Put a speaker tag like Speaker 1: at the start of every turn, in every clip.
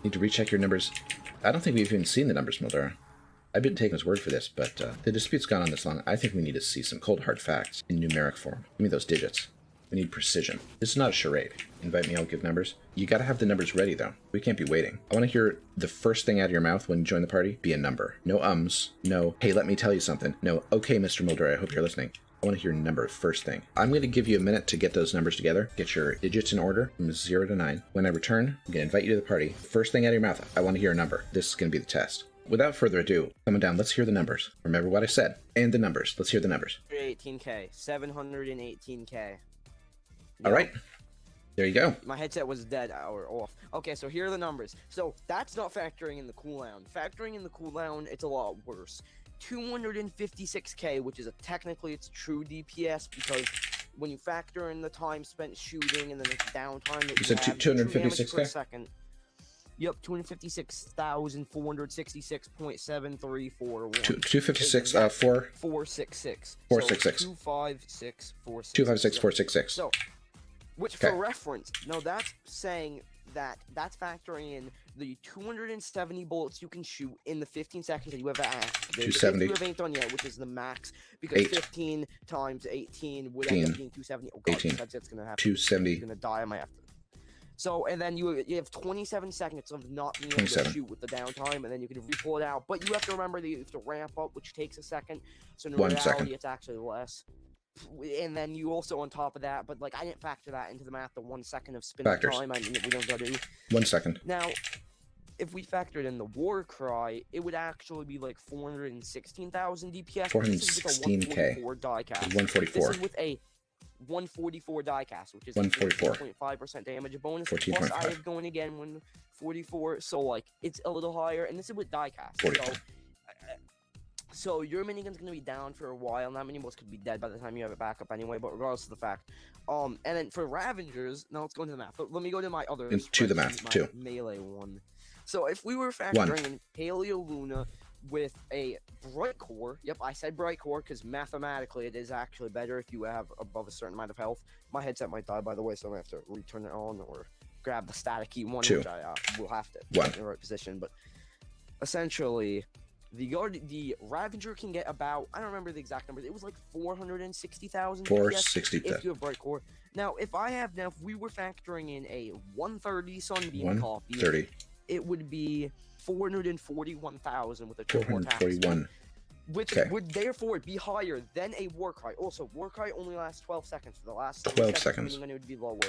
Speaker 1: Need to recheck your numbers. I don't think we've even seen the numbers, Mildura. I've been taking his word for this, but the dispute's gone on this long. I think we need to see some cold hard facts in numeric form. Give me those digits. We need precision. This is not a charade. Invite me, I'll give numbers. You gotta have the numbers ready, though. We can't be waiting. I want to hear the first thing out of your mouth when you join the party be a number. No ums. No, hey, let me tell you something. No, okay, Mr. Mulder, I hope you're listening. I want to hear your number first thing. I'm going to give you a minute to get those numbers together. Get your digits in order from 0 to 9. When I return, I'm going to invite you to the party. First thing out of your mouth, I want to hear a number. This is going to be the test. Without further ado, coming down, let's hear the numbers. Remember what I said. And the numbers. Let's hear the numbers.
Speaker 2: 18K. 718K.
Speaker 1: All right. There you go.
Speaker 2: My headset was dead or off. Okay, so here are the numbers. So that's not factoring in the cooldown. Factoring in the cooldown, it's a lot worse. 256K, which is technically it's true DPS, because when you factor in the time spent shooting and then the downtime that
Speaker 1: you said 256K?
Speaker 2: per second. Yep, 256,466.734.
Speaker 1: 256,
Speaker 2: 466.
Speaker 1: 466.
Speaker 2: 256,466.
Speaker 1: 256,466.
Speaker 2: So, which
Speaker 1: Okay.
Speaker 2: for reference, no, that's saying that that's factoring in the 270 bullets you can shoot in the 15 seconds that you have active.
Speaker 1: 270.
Speaker 2: If you ain't done yet, which is the max, because
Speaker 1: 8.
Speaker 2: 15 times 18 would end up being 270. Oh god,
Speaker 1: 18.
Speaker 2: that's gonna happen.
Speaker 1: 270.
Speaker 2: I'm gonna die. I might have to. So, and then you have 27 seconds of not being able
Speaker 1: 27.
Speaker 2: to shoot with the downtime, and then you can re-pull it out. But you have to remember that you have to ramp up, which takes a second. So in
Speaker 1: 1
Speaker 2: reality,
Speaker 1: second.
Speaker 2: it's actually less. And then you also on top of that, but like I didn't factor that into the math. The 1 second of spin
Speaker 1: Factors.
Speaker 2: time. I mean, we don't gotta do.
Speaker 1: 1 second.
Speaker 2: Now, if we factored in the war cry, it would actually be like 416,000 DPS.
Speaker 1: 416K.
Speaker 2: 144 diecast.
Speaker 1: 144.
Speaker 2: This is with a 144 diecast, which is
Speaker 1: 144.
Speaker 2: 14.5% damage bonus.
Speaker 1: 14.5.
Speaker 2: Plus, I have going again 144, so like it's a little higher, and this is with diecast.
Speaker 1: 44.
Speaker 2: So your minigun's gonna be down for a while. Not many bullets could be dead by the time you have it back up anyway. But regardless of the fact, and then for Ravengers, now let's go into the math. But let me go to my other
Speaker 1: To the math,
Speaker 2: my
Speaker 1: too.
Speaker 2: melee one. So if we were factoring in Paleo Luna with a Bright Core, yep, I said Bright Core because mathematically it is actually better if you have above a certain amount of health. My headset might die, by the way, so I'm gonna have to return it on or grab the static key one,
Speaker 1: 2.
Speaker 2: which I will have to
Speaker 1: 1.
Speaker 2: put in the right position. But essentially, the Ravager can get about, I don't remember the exact numbers, it was like 460,000
Speaker 1: 460,000.
Speaker 2: if you have Bright Core. Now, if we were factoring in a 130 Sunbeam copy,
Speaker 1: 130.
Speaker 2: it would be 441,000 with a
Speaker 1: 441.
Speaker 2: which
Speaker 1: Okay.
Speaker 2: would therefore be higher than a Warcry. Also, Warcry only lasts 12 seconds. For the last
Speaker 1: 12 seconds.
Speaker 2: The minigun would be lower.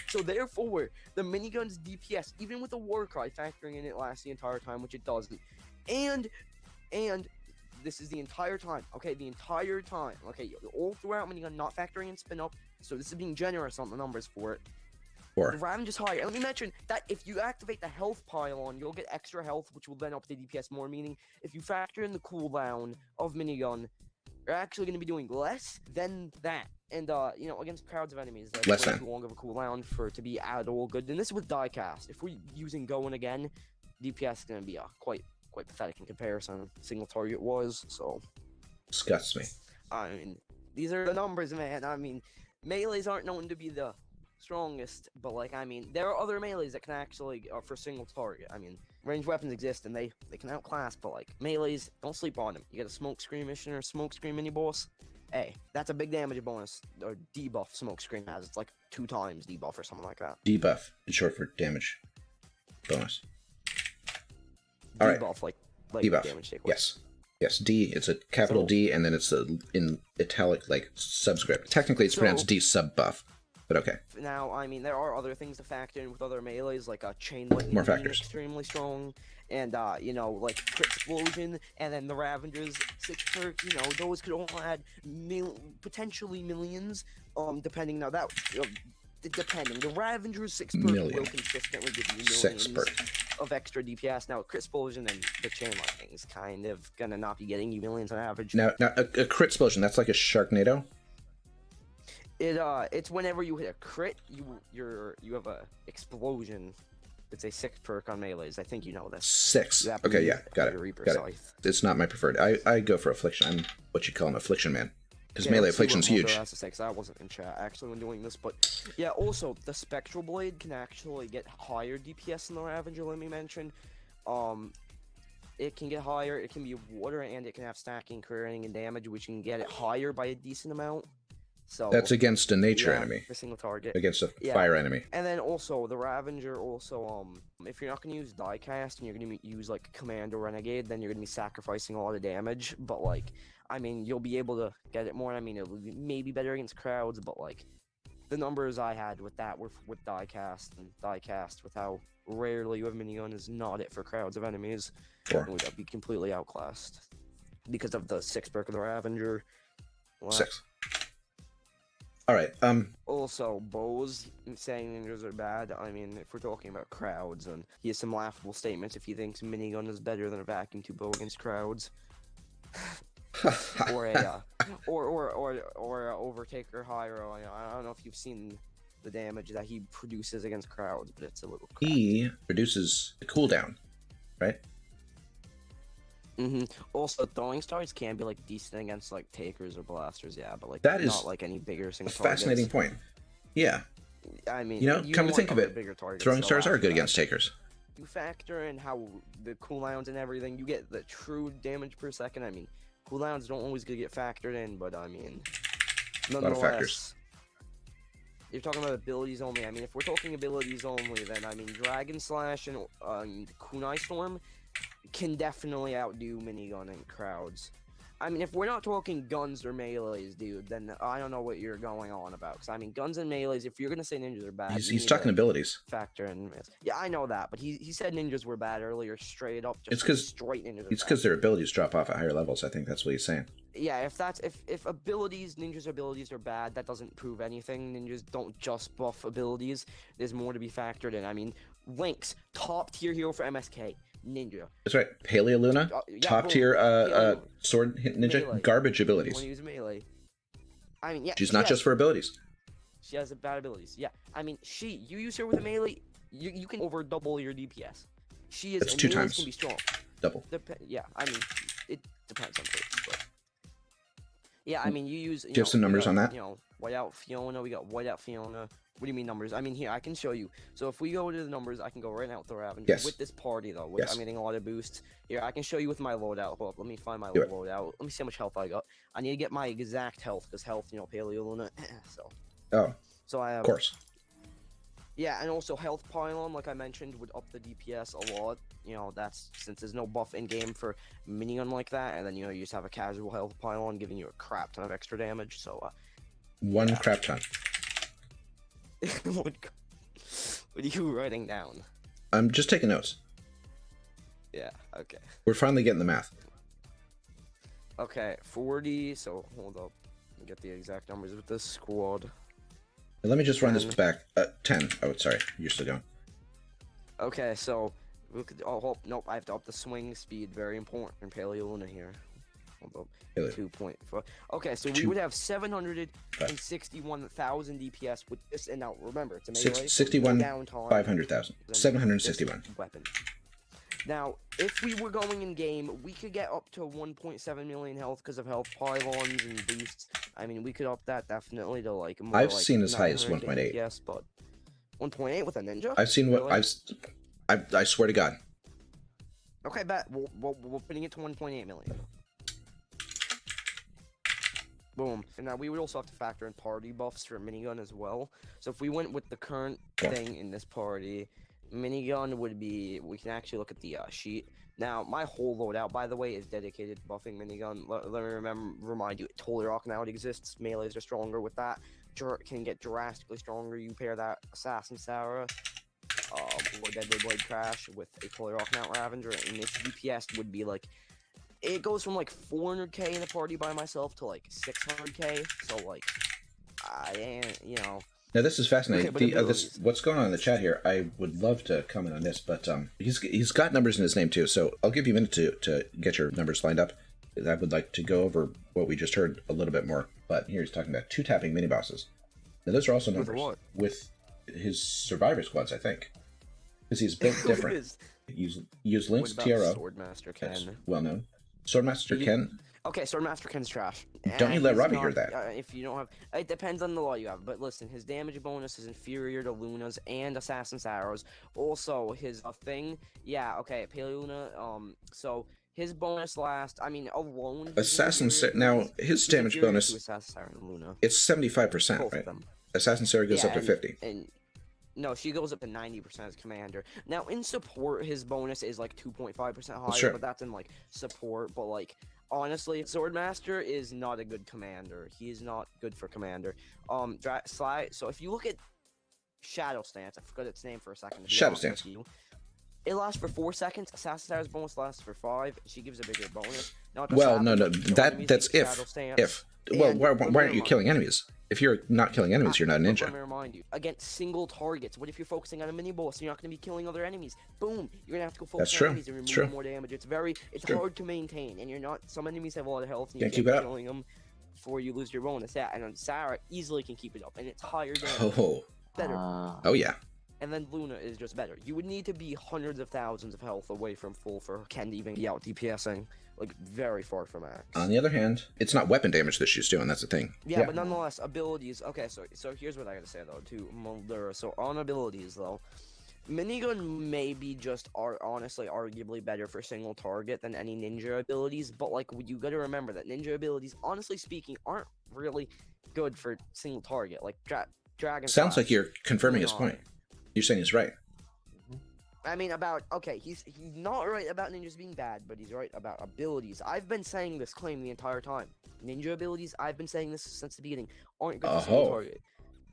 Speaker 2: So therefore, the minigun's DPS, even with a Warcry factoring in, it lasts the entire time, which it doesn't. And this is the entire time. Okay, the entire time. Okay, all throughout minigun, not factoring in spin up. So this is being generous on the numbers for it.
Speaker 1: 4.
Speaker 2: The Ravage is higher. And let me mention that if you activate the health pylon, you'll get extra health, which will then up the DPS more. Meaning, if you factor in the cooldown of minigun, you're actually going to be doing less than that. And against crowds of enemies, that's
Speaker 1: Less
Speaker 2: way
Speaker 1: than.
Speaker 2: too long of a cooldown for it to be at all good. And this is with diecast. If we're using going again, DPS is going to be quite pathetic in comparison. Single target was so.
Speaker 1: Disgusts me.
Speaker 2: I mean, these are the numbers, man. I mean, melees aren't known to be the strongest, but like, I mean, there are other melees that can actually for single target. I mean, ranged weapons exist and they can outclass, but like melees, don't sleep on them. You get a smoke screen mission or a smoke screen mini boss. Hey, that's a big damage bonus or debuff smoke screen has. It's like 2 times debuff or something like that.
Speaker 1: Debuff, in short for damage bonus. All right.
Speaker 2: Debuff, like
Speaker 1: Debuff.
Speaker 2: damage take.
Speaker 1: Yes, D, it's a capital
Speaker 2: So-
Speaker 1: D, and then it's in italic, like, subscript. Technically, it's pronounced D sub buff, but okay.
Speaker 2: Now, I mean, there are other things to factor in with other melees, like a chain lightning
Speaker 1: More
Speaker 2: being
Speaker 1: factors.
Speaker 2: extremely strong, and like crit explosion, and then the Ravengers 6 perk. Those could all add potentially millions. Depending now that depending, the Ravengers 6 perk
Speaker 1: Million.
Speaker 2: will consistently give you
Speaker 1: 6
Speaker 2: millions
Speaker 1: perk.
Speaker 2: of extra DPS. Now, crit explosion and the chain lightning is kind of gonna not be getting you millions on average.
Speaker 1: Now a crit explosion, that's like a Sharknado?
Speaker 2: It's whenever you hit a crit, you have a explosion. It's a 6 perk on melees. I think you know this.
Speaker 1: 6.
Speaker 2: You have to
Speaker 1: Okay,
Speaker 2: use
Speaker 1: yeah, got it.
Speaker 2: your Reaper
Speaker 1: Got
Speaker 2: Scythe.
Speaker 1: it. It's not my preferred. I go for Affliction. I'm what you call an Affliction man. Because
Speaker 2: Yeah,
Speaker 1: melee
Speaker 2: let's see what
Speaker 1: affliction's
Speaker 2: Mulder
Speaker 1: huge.
Speaker 2: has to say, 'cause I wasn't in chat actually when doing this, but yeah. Also, the Spectral Blade can actually get higher DPS than the Ravager. Let me mention, it can get higher. It can be water, and it can have stacking, clearing, and damage, which can get it higher by a decent amount. So
Speaker 1: That's against a nature
Speaker 2: yeah,
Speaker 1: enemy.
Speaker 2: for single target.
Speaker 1: Against a
Speaker 2: Yeah.
Speaker 1: fire enemy.
Speaker 2: And then also the Ravager also if you're not gonna use diecast and you're gonna use like Command or Renegade, then you're gonna be sacrificing a lot of damage. But like, I mean, you'll be able to get it more. I mean, it would be maybe better against crowds, but like, the numbers I had with that were with diecast, and diecast with how rarely you have minigun is not it for crowds of enemies.
Speaker 1: 4.
Speaker 2: It would be completely outclassed because of the 6 perk of the Ravager.
Speaker 1: 6. Alright,
Speaker 2: Also, Bo's saying ninjas are bad. I mean, if we're talking about crowds, and he has some laughable statements if he thinks minigun is better than a vacuum tube bow against crowds, or a or a overtaker Hyro. I don't know if you've seen the damage that he produces against crowds, but it's a little.
Speaker 1: he reduces the cooldown, right?
Speaker 2: Also, throwing stars can be like decent against like takers or blasters, yeah, but like
Speaker 1: That is
Speaker 2: not like any bigger
Speaker 1: A
Speaker 2: single
Speaker 1: fascinating
Speaker 2: targets.
Speaker 1: point. Yeah,
Speaker 2: I mean,
Speaker 1: you know, come to
Speaker 2: want
Speaker 1: think of
Speaker 2: other
Speaker 1: it,
Speaker 2: bigger targets
Speaker 1: throwing
Speaker 2: to
Speaker 1: stars
Speaker 2: go
Speaker 1: are good
Speaker 2: after.
Speaker 1: against takers.
Speaker 2: You factor in how the cooldowns and everything, you get the true damage per second. I mean, cooldowns don't always get factored in, but I mean,
Speaker 1: lot of
Speaker 2: nonetheless,
Speaker 1: factors.
Speaker 2: you're talking about abilities only. I mean, if we're talking abilities only, then I mean, Dragon Slash and Kunai Storm can definitely outdo minigun and crowds. I mean, if we're not talking guns or melees, dude, then I don't know what you're going on about. Because, I mean, guns and melees, if you're going to say ninjas are bad...
Speaker 1: He's talking abilities.
Speaker 2: Factor in... Yeah, I know that, but he said ninjas were bad earlier, straight up. Just
Speaker 1: It's because
Speaker 2: straight ninjas
Speaker 1: it's because their abilities drop off at higher levels. I think that's what he's saying.
Speaker 2: Yeah, if abilities, ninjas' abilities are bad, that doesn't prove anything. Ninjas don't just buff abilities. There's more to be factored in. I mean, Lynx, top tier hero for MSK. Ninja.
Speaker 1: That's right. Paleoluna,
Speaker 2: Yeah,
Speaker 1: top
Speaker 2: boom.
Speaker 1: tier
Speaker 2: Paleoluna.
Speaker 1: sword ninja,
Speaker 2: Melee.
Speaker 1: garbage
Speaker 2: You
Speaker 1: abilities.
Speaker 2: want to use melee. I mean, yeah.
Speaker 1: She's not just for abilities.
Speaker 2: She has bad abilities. Yeah. I mean, you use her with a melee, you can over double your DPS. She is.
Speaker 1: That's
Speaker 2: and
Speaker 1: 2
Speaker 2: melees
Speaker 1: times.
Speaker 2: Can be strong.
Speaker 1: Double.
Speaker 2: Yeah. I mean, it depends on traits, but. Yeah, I mean, you use.
Speaker 1: Do you have some numbers on that?
Speaker 2: You know, Whiteout Fiona. We got Whiteout Fiona. What do you mean numbers? I mean, here I can show you. So if we go to the numbers, I can go right now with the Ravager.
Speaker 1: Yes.
Speaker 2: With this party though, which
Speaker 1: Yes.
Speaker 2: I'm getting a lot of boosts. Here I can show you with my loadout. Hold up, let me find my
Speaker 1: Do it.
Speaker 2: loadout. Let me see how much health I got. I need to get my exact health because health, you know, Paleoluna.
Speaker 1: Oh,
Speaker 2: So I have.
Speaker 1: of course.
Speaker 2: Yeah, and also health pylon, like I mentioned, would up the DPS a lot. You know, that's since there's no buff in game for minigun like that, and then you know you just have a casual health pylon giving you a crap ton of extra damage. So
Speaker 1: 1 crap ton.
Speaker 2: what are you writing down?
Speaker 1: I'm just taking notes.
Speaker 2: Yeah. Okay.
Speaker 1: We're finally getting the math.
Speaker 2: Okay. 40. So hold up. Let me get the exact numbers with this squad.
Speaker 1: Let me just run this
Speaker 2: 10.
Speaker 1: back. 10. Oh, sorry. You're still going.
Speaker 2: Okay. So we could. Oh, nope. I have to up the swing speed. Very important. Paleoluna here. Hold up.
Speaker 1: Paleo.
Speaker 2: 2.4. Okay, so we
Speaker 1: Two-
Speaker 2: would have 761,000 DPS with this, and now remember, it's a melee.
Speaker 1: Six-
Speaker 2: so
Speaker 1: 61,
Speaker 2: no downtime,
Speaker 1: 500,000.
Speaker 2: then
Speaker 1: 761.
Speaker 2: this weapon. Now, if we were going in game, we could get up to 1.7 million health because of health pylons and boosts. I mean, we could up that definitely to like more.
Speaker 1: I've
Speaker 2: like
Speaker 1: seen as high as
Speaker 2: 900
Speaker 1: 1.8.
Speaker 2: Yes, but 1.8 with a ninja.
Speaker 1: I've seen what
Speaker 2: Really?
Speaker 1: I swear to God.
Speaker 2: Okay, bet we're putting it to 1.8 million. Boom. And now we would also have to factor in party buffs for minigun as well. So if we went with the current thing in this party, minigun would be, we can actually look at the sheet. Now, my whole loadout, by the way, is dedicated to buffing minigun. Let me remind you, Holy Rock now exists. Melees are stronger with that. Can get drastically stronger. You pair that Assassin Sarah, or Deadly Blade Crash with a Holy Rock Mount Ravager, and its DPS would be like, it goes from like 400k in a party by myself to like 600k. So like, you know.
Speaker 1: Now this is fascinating.
Speaker 2: Okay, but
Speaker 1: This what's going on in the chat here? I would love to comment on this, but he's got numbers in his name too. So I'll give you a minute to get your numbers lined up. I would like to go over what we just heard a little bit more. But here he's talking about 2 tapping mini bosses. Now those are also numbers
Speaker 2: what?
Speaker 1: with his survivor squads, I think, because he's built different. Use
Speaker 2: What
Speaker 1: Lynx
Speaker 2: about
Speaker 1: TRO.
Speaker 2: Swordmaster
Speaker 1: That's
Speaker 2: Ken?
Speaker 1: well known. Swordmaster
Speaker 2: He-
Speaker 1: Ken.
Speaker 2: Okay, Swordmaster Ken's trash.
Speaker 1: Don't you
Speaker 2: And
Speaker 1: let
Speaker 2: he's
Speaker 1: Robbie
Speaker 2: not-
Speaker 1: hear that.
Speaker 2: If you don't have, it depends on the law you have. But listen, his damage bonus is inferior to Luna's and Assassin's arrows. Also, his thing, yeah, okay, Paleluna. So his bonus last, I mean, alone. he's
Speaker 1: Assassin's
Speaker 2: inferior to
Speaker 1: now
Speaker 2: Luna's.
Speaker 1: his
Speaker 2: He's
Speaker 1: damage
Speaker 2: inferior
Speaker 1: bonus,
Speaker 2: to Assassin's Arrow and Luna.
Speaker 1: it's 75%,
Speaker 2: Both
Speaker 1: right?
Speaker 2: of them.
Speaker 1: Assassin Sarah goes
Speaker 2: Yeah,
Speaker 1: up to 50.
Speaker 2: And no, she goes up to 90% as commander. Now in support, his bonus is like 2.5% higher,
Speaker 1: Sure.
Speaker 2: but that's in like support. But like honestly, Swordmaster is not a good commander. He is not good for commander. So if you look at Shadow Stance, I forgot its name for a second. to be
Speaker 1: Shadow
Speaker 2: honest with
Speaker 1: Stance.
Speaker 2: you, it lasts for 4 seconds. Assassin's Arrow's bonus lasts for 5. She gives a bigger bonus. Now, it just
Speaker 1: Well, no,
Speaker 2: happens
Speaker 1: no,
Speaker 2: when enemies
Speaker 1: that's
Speaker 2: use
Speaker 1: if.
Speaker 2: Shadow Stance.
Speaker 1: If. Well,
Speaker 2: And
Speaker 1: why
Speaker 2: let me
Speaker 1: aren't you
Speaker 2: remind
Speaker 1: killing enemies? If you're not killing enemies, you're not a
Speaker 2: Let
Speaker 1: ninja.
Speaker 2: me remind you, against single targets. What if you're focusing on a mini boss and you're not going to be killing other enemies? Boom! You're gonna have to go focus
Speaker 1: That's
Speaker 2: on
Speaker 1: true.
Speaker 2: enemies and
Speaker 1: It's
Speaker 2: remove
Speaker 1: true.
Speaker 2: more damage. It's
Speaker 1: true.
Speaker 2: hard to maintain, and you're not. Some enemies have a lot of health, and you
Speaker 1: Can't
Speaker 2: can't
Speaker 1: keep it
Speaker 2: be
Speaker 1: up.
Speaker 2: killing them before you lose your bonus. Yeah, and Sarah easily can keep it up, and it's higher damage,
Speaker 1: Oh,
Speaker 2: better.
Speaker 1: oh yeah.
Speaker 2: And then Luna is just better. You would need to be hundreds of thousands of health away from full for Ken to even be out DPSing. Like, very far from max.
Speaker 1: On the other hand, it's not weapon damage that she's doing. That's the thing.
Speaker 2: Yeah, but nonetheless, abilities. Okay, so here's what I gotta say though to Moldura. So on abilities though, minigun may be just honestly arguably better for single target than any ninja abilities. But like you gotta remember that ninja abilities, honestly speaking, aren't really good for single target. Like Dragon.
Speaker 1: Sounds
Speaker 2: Flash,
Speaker 1: like you're confirming his
Speaker 2: Leon.
Speaker 1: point. You're saying he's right.
Speaker 2: I mean, he's not right about ninjas being bad, but he's right about abilities. I've been saying this claim the entire time. Ninja abilities, I've been saying this since the beginning, aren't good for single target.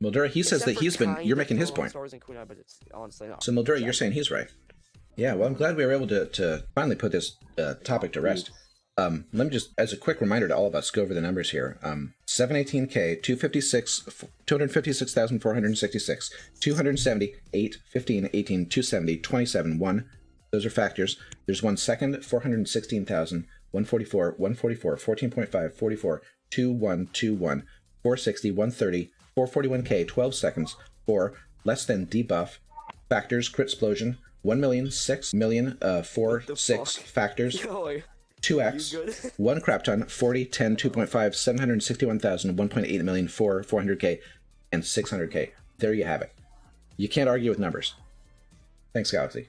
Speaker 1: Mildura, he says that
Speaker 2: Except for
Speaker 1: he's been.
Speaker 2: kind
Speaker 1: You're
Speaker 2: of
Speaker 1: making his
Speaker 2: Throwing
Speaker 1: point.
Speaker 2: Stars and Kunai, but it's honestly not.
Speaker 1: So Mildura, you're
Speaker 2: Exactly.
Speaker 1: saying he's right. Yeah, well, I'm glad we were able to finally put this topic to rest. Let me just, as a quick reminder to all of us, go over the numbers here. 718K, 256,466, 270, 8, 15, 18, 270, 27, 1. Those are factors. There's 1 second, 416,000, 144, 144, 14.5, 44, 2121, 460, 130, 441K, 12 seconds, 4, less than debuff, factors, crit explosion, 1 million, 6 million, 4, 6,
Speaker 2: fuck?
Speaker 1: factors,
Speaker 2: Yo,
Speaker 1: 2x,
Speaker 2: you good?
Speaker 1: 1 crap ton, 40, 10, 2.5, 761,000, 1.8 million, 4, 400K, and 600K. There you have it. You can't argue with numbers. Thanks, Galaxy.